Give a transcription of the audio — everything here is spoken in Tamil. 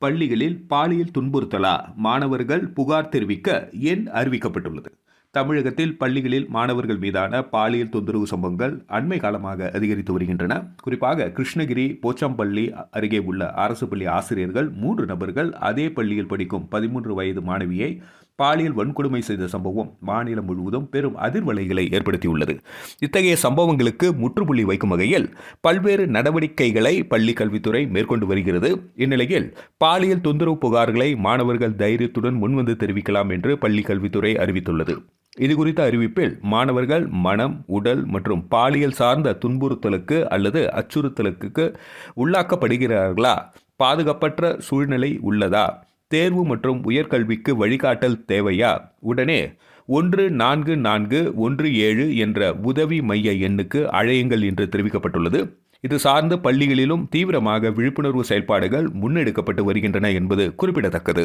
பள்ளிகளில் பாலியல் துன்புறுத்தலா? மாணவர்கள் புகார் தெரிவிக்க எண் அறிவிக்கப்பட்டுள்ளது. தமிழகத்தில் பள்ளிகளில் மாணவர்கள் மீதான பாலியல் தொந்தரவு சம்பவங்கள் அண்மை காலமாக அதிகரித்து வருகின்றன. குறிப்பாக கிருஷ்ணகிரி போச்சம்பள்ளி அருகே உள்ள அரசு பள்ளி ஆசிரியர்கள் 3 நபர்கள் அதே பள்ளியில் படிக்கும் 13 வயது மாணவியை பாலியல் வன்கொடுமை செய்த சம்பவம் மாநிலம் முழுவதும் பெரும் அதிர்வலைகளை ஏற்படுத்தியுள்ளது. இத்தகைய சம்பவங்களுக்கு முற்றுப்புள்ளி வைக்கும் வகையில் பல்வேறு நடவடிக்கைகளை பள்ளி கல்வித்துறை மேற்கொண்டு வருகிறது. இந்நிலையில் பாலியல் தொந்தரவு புகார்களை மாணவர்கள் தைரியத்துடன் முன்வந்து தெரிவிக்கலாம் என்று பள்ளி கல்வித்துறை அறிவித்துள்ளது. இதுகுறித்த அறிவிப்பில் மாணவர்கள் மனம், உடல் மற்றும் பாலியல் சார்ந்த துன்புறுத்தலுக்கு அல்லது அச்சுறுத்தலுக்கு உள்ளாக்கப்படுகிறார்களா, பாதுகாப்பற்ற சூழ்நிலை உள்ளதா, தேர்வு மற்றும் உயர்கல்விக்கு வழிகாட்டல் தேவையா, உடனே 144117 என்ற உதவி மைய எண்ணுக்கு அழையுங்கள் என்று தெரிவிக்கப்பட்டுள்ளது. இது சார்ந்த பள்ளிகளிலும் தீவிரமாக விழிப்புணர்வு செயல்பாடுகள் முன்னெடுக்கப்பட்டு வருகின்றன என்பது குறிப்பிடத்தக்கது.